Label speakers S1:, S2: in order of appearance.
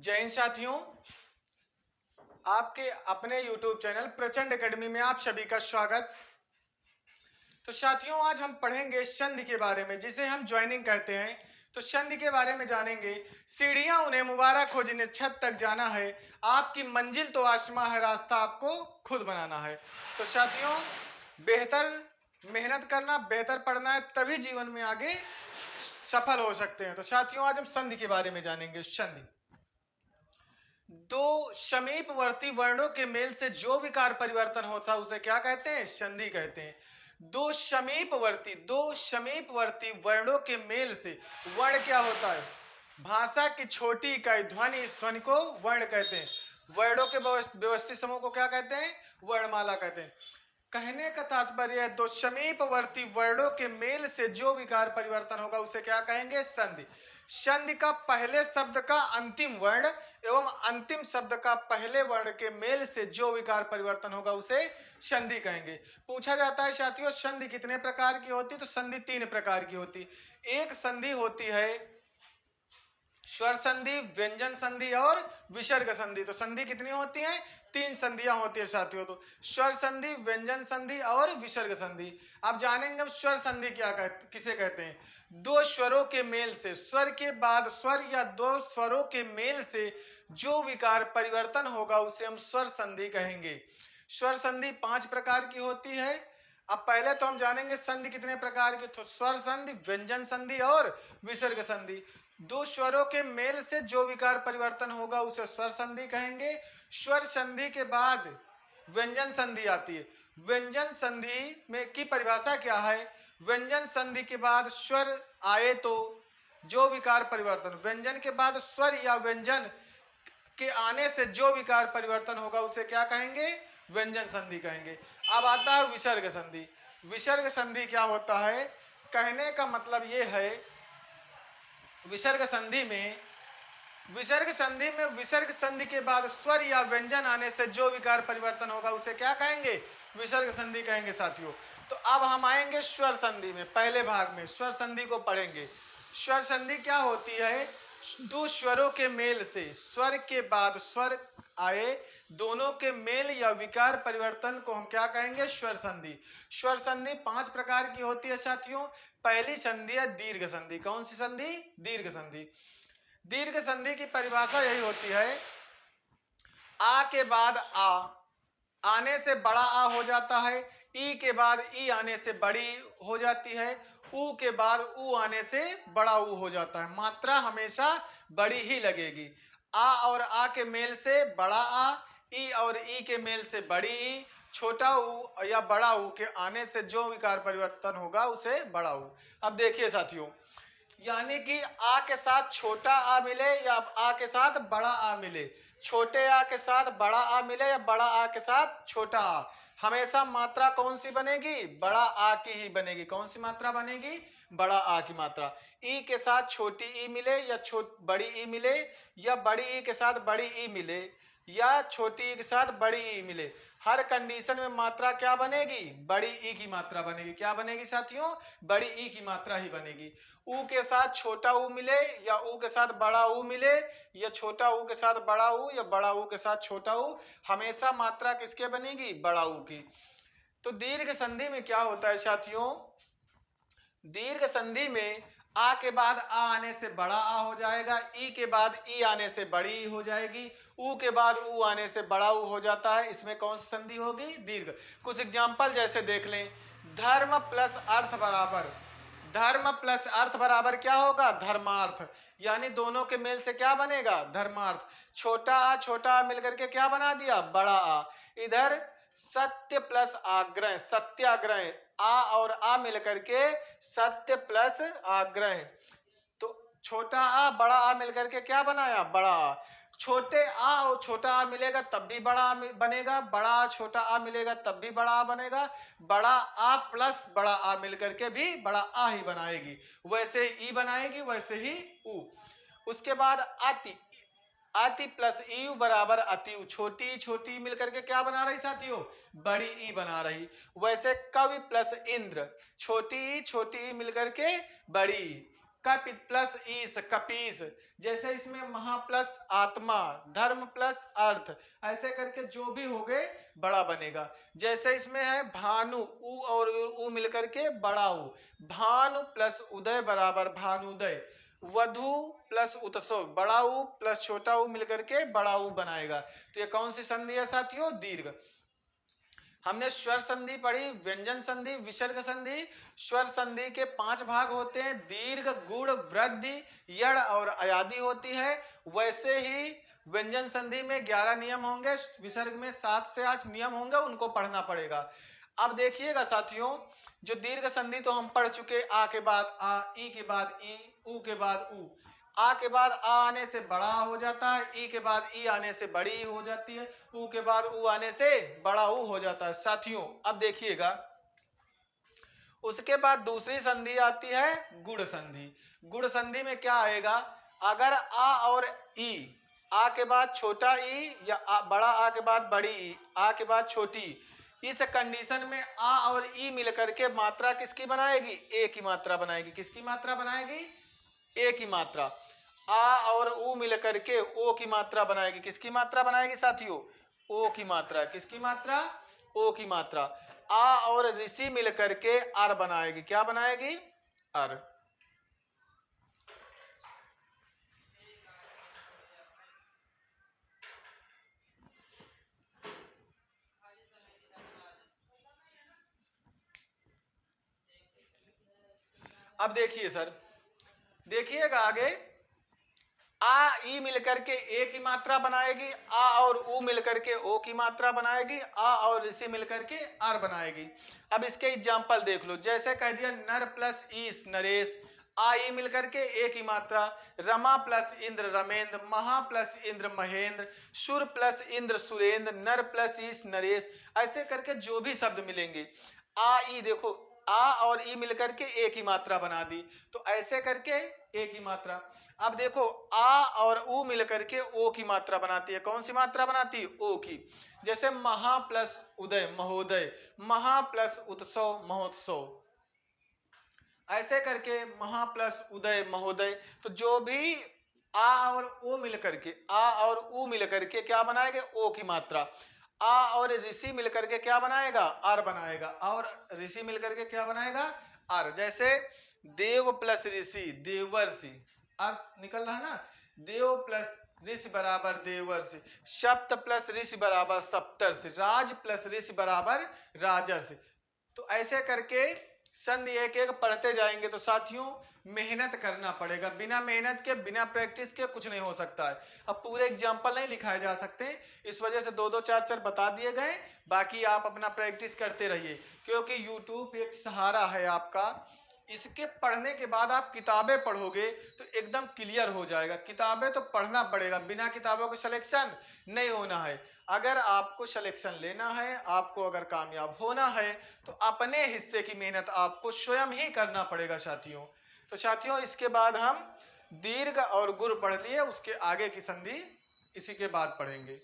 S1: जय हिंद साथियों, आपके अपने YouTube चैनल प्रचंड एकेडमी में आप सभी का स्वागत। तो साथियों, आज हम पढ़ेंगे संधि के बारे में, जिसे हम ज्वाइनिंग कहते हैं। तो संधि के बारे में जानेंगे। सीढ़ियां उन्हें मुबारक हो जिन्हें छत तक जाना है, आपकी मंजिल तो आसमां है, रास्ता आपको खुद बनाना है। तो साथियों, बेहतर मेहनत करना, बेहतर पढ़ना है, तभी जीवन में आगे सफल हो सकते हैं। तो साथियों, आज हम संधि के बारे में जानेंगे। संधि दो समीपवर्ती वर्णों के मेल से जो विकार परिवर्तन होता है उसे क्या कहते हैं? संधि कहते हैं। दो समीपवर्ती वर्णों के मेल से, वर्ण क्या होता है? भाषा की छोटी इकाई ध्वनि। इस ध्वनि को वर्ण कहते हैं। वर्णों के व्यवस्थित समूह को क्या कहते हैं? वर्णमाला कहते हैं। कहने का तात्पर्य है, दो समीपवर्ती वर्णों के मेल से जो विकार परिवर्तन होगा उसे क्या कहेंगे? संधि। संधि का पहले शब्द का अंतिम वर्ण एवं अंतिम शब्द का पहले वर्ण के मेल से जो विकार परिवर्तन होगा उसे संधि कहेंगे। पूछा जाता है साथियों, संधि कितने प्रकार की होती है? तो संधि 3 प्रकार की होती। एक संधि होती है स्वर संधि, व्यंजन संधि और विसर्ग संधि। तो संधि कितनी होती है? 3 संधियां होती है साथियों। तो स्वर संधि, व्यंजन संधि और विसर्ग संधि। आप जानेंगे स्वर संधि किसे कहते हैं? दो स्वरों के मेल से, स्वर के बाद स्वर या दो स्वरों के मेल से जो विकार परिवर्तन होगा उसे हम स्वर संधि कहेंगे। स्वर संधि 5 प्रकार की होती है। अब पहले तो हम जानेंगे संधि कितने प्रकार की। तो स्वर संधि, व्यंजन संधि और विसर्ग संधि। दो स्वरों के मेल से जो विकार परिवर्तन होगा उसे स्वर संधि कहेंगे। स्वर संधि के बाद व्यंजन संधि आती है। व्यंजन संधि में की परिभाषा क्या है? व्यंजन संधि के बाद स्वर आए तो जो विकार परिवर्तन, व्यंजन के बाद स्वर या व्यंजन के आने से जो विकार परिवर्तन होगा उसे क्या कहेंगे? व्यंजन संधि कहेंगे। अब आता है विसर्ग संधि। विसर्ग संधि क्या होता है? कहने का मतलब ये है, विसर्ग संधि में विसर्ग संधि के बाद स्वर या व्यंजन आने से जो विकार परिवर्तन होगा उसे क्या कहेंगे? विसर्ग संधि कहेंगे साथियों। तो अब हम आएंगे स्वर संधि में। पहले भाग में स्वर संधि को पढ़ेंगे। स्वर संधि क्या होती है? दो स्वरों के मेल से, स्वर के बाद स्वर आए, दोनों के मेल या विकार परिवर्तन को हम क्या कहेंगे? स्वर संधि। स्वर संधि 5 प्रकार की होती है साथियों। पहली संधि है दीर्घ संधि। कौन सी संधि? दीर्घ संधि। दीर्घ संधि की परिभाषा यही होती है, आ के बाद आ आने से बड़ा आ हो जाता है, ई के बाद ई आने से बड़ी हो जाती है, ऊ के बाद ऊ आने से बड़ा ऊ हो जाता है। मात्रा हमेशा बड़ी ही लगेगी। आ और आ के मेल से बड़ा आ, ई और ई के मेल से बड़ी ई, छोटा ऊ या बड़ा ऊ के आने से जो विकार परिवर्तन होगा उसे बड़ा ऊ। अब देखिए साथियों, यानी कि आ के साथ छोटा आ मिले या आ के साथ बड़ा आ मिले, छोटे आ के साथ बड़ा आ मिले या बड़ा आ के साथ छोटा आ, हमेशा मात्रा कौन सी बनेगी? बड़ा आ की ही बनेगी। कौन सी मात्रा बनेगी? बड़ा आ की मात्रा। ई के साथ छोटी ई मिले या बड़ी ई मिले, या बड़ी ई के साथ बड़ी ई मिले, या छोटी ई के साथ बड़ी ई मिले, हर कंडीशन में मात्रा क्या बनेगी? बड़ी ई की मात्रा बनेगी। क्या बनेगी साथियों? बड़ी ई की मात्रा ही बनेगी। ऊ के साथ छोटा ऊ मिले या ऊ के साथ बड़ा ऊ मिले, या छोटा ऊ के साथ बड़ा ऊ या बड़ा ऊ के साथ छोटा ऊ, हमेशा मात्रा किसके बनेगी? बड़ा ऊ की। तो दीर्घ संधि में क्या होता है साथियों? दीर्घ संधि में आ के बाद आ आने से बड़ा आ हो जाएगा, ई के बाद ई आने से बड़ी ई हो जाएगी, ऊ के बाद ऊ आने से बड़ा ऊ हो जाता है। इसमें कौन सी संधि होगी? दीर्घ। कुछ एग्जाम्पल जैसे देख लें। धर्म प्लस अर्थ बराबर, धर्म प्लस अर्थ बराबर क्या होगा? धर्मार्थ। यानी दोनों के मेल से क्या बनेगा? धर्मार्थ। छोटा आ मिलकर के क्या बना दिया? बड़ा आ। इधर सत्य प्लस आग्रह, सत्याग्रह, आ और आ मिलकर के सत्य प्लस आग्रह। तो छोटा आ बड़ा आ मिलकर के क्या बनाया? बड़ा आ। छोटे आ और छोटा आ मिलेगा तब भी बड़ा आ बनेगा, बड़ा आ छोटा आ मिलेगा तब भी बड़ा आ बनेगा, बड़ा आ प्लस बड़ा आ मिलकर के भी बड़ा आ ही बनाएगी। वैसे ई बनाएगी, वैसे ही ऊ। उसके बाद अति, अति प्लस ई बराबर अति। छोटी छोटी मिलकर के क्या बना रही साथियों? बड़ी ई बना रही। वैसे कवि प्लस इंद्र, छोटी छोटी मिलकर के बड़ी। कप प्लस ईस कपीस, जैसे इसमें महा प्लस आत्मा, धर्म प्लस अर्थ, ऐसे करके जो भी हो गए बड़ा बनेगा। जैसे इसमें है भानु, उ और उ मिलकर के बड़ा उ, भानु प्लस उदय बराबर भानुदय, वधु प्लस उत्सव, बड़ा उ प्लस छोटा उ मिलकर के बड़ा उ बनाएगा। तो ये कौन सी संधि है साथियों? दीर्घ। हमने स्वर संधि पढ़ी, व्यंजन संधि, विसर्ग संधि। स्वर संधि के 5 भाग होते हैं, दीर्घ, गुण, वृद्धि, यड़ और अयादि होती है। वैसे ही व्यंजन संधि में 11 नियम होंगे, विसर्ग में 7 से 8 नियम होंगे, उनको पढ़ना पड़ेगा। अब देखिएगा साथियों, जो दीर्घ संधि तो हम पढ़ चुके, आ के बाद आ, ई के बाद ई, उ के बाद उ। आ के बाद आ आने से बड़ा हो जाता है, ई के बाद ई आने से बड़ी हो जाती है, उ के बाद उ आने से बड़ा उ हो जाता है। साथियों अब देखिएगा, उसके बाद दूसरी संधि आती है गुण संधि। गुण संधि में क्या आएगा? अगर आ और ई, आ के बाद छोटा ई या बड़ा आ के बाद बड़ी ई, आ के बाद छोटी, इस कंडीशन में आ और ई मिलकर के मात्रा किसकी बनाएगी? ए की मात्रा बनाएगी। किसकी मात्रा बनाएगी? ए की मात्रा। आ और उ मिलकर के ओ की मात्रा बनाएगी। किसकी मात्रा बनाएगी साथियों? ओ की मात्रा। किसकी मात्रा? ओ की मात्रा। आ और ऋषि मिलकर के अर बनाएगी। क्या बनाएगी? अर। अब देखिए सर, देखिएगा आगे, आ ई मिलकर के ए की मात्रा बनाएगी, आ और उ मिलकर के ओ की मात्रा बनाएगी, आ और ऋषि मिलकर के आर बनाएगी। अब इसके एग्जाम्पल देख लो, जैसे कह दिया नर प्लस ईस नरेश, आ ई मिलकर के ए की मात्रा, रमा प्लस इंद्र रमेंद्र, महा प्लस इंद्र महेंद्र, सुर प्लस इंद्र सुरेंद्र, नर प्लस ईस नरेश, ऐसे करके जो भी शब्द मिलेंगे, आ ई देखो आ और ई मिलकर के ए की मात्रा बना दी, तो ऐसे करके ए की मात्रा। अब देखो आ और उ मिलकर के ओ की मात्रा बनाती है। कौन सी मात्रा बनाती है? ओ की। जैसे महा प्लस उदय महोदय, महा प्लस उत्सव महोत्सव, ऐसे करके महा प्लस उदय महोदय। तो जो भी आ और ओ मिलकर के, आ और उ मिलकर के क्या बनाएंगे? ओ की मात्रा। आ और ऋषि मिलकर के क्या बनाएगा? आर बनाएगा। और ऋषि मिलकर के क्या बनाएगा? आर। जैसे देव प्लस ऋषि देवर्षि, अर्थ निकल रहा है ना, देव प्लस ऋषि बराबर देवर्षि, सप्त प्लस ऋषि बराबर सप्तर्षि, राज प्लस ऋषि बराबर राजर्षि। तो ऐसे करके संधि एक एक पढ़ते जाएंगे। तो साथियों मेहनत करना पड़ेगा, बिना मेहनत के बिना प्रैक्टिस के कुछ नहीं हो सकता है। अब पूरे एग्जाम्पल नहीं लिखाए जा सकते, इस वजह से 2-2 4-4 बता दिए गए, बाकी आप अपना प्रैक्टिस करते रहिए, क्योंकि यूट्यूब एक सहारा है आपका। इसके पढ़ने के बाद आप किताबें पढ़ोगे तो एकदम क्लियर हो जाएगा। किताबें तो पढ़ना पड़ेगा, बिना किताबों के सिलेक्शन नहीं होना है। अगर आपको सिलेक्शन लेना है, आपको अगर कामयाब होना है, तो अपने हिस्से की मेहनत आपको स्वयं ही करना पड़ेगा साथियों। तो साथियों इसके बाद हम दीर्घ और गुण पढ़ लिए, उसके आगे की संधि इसी के बाद पढ़ेंगे।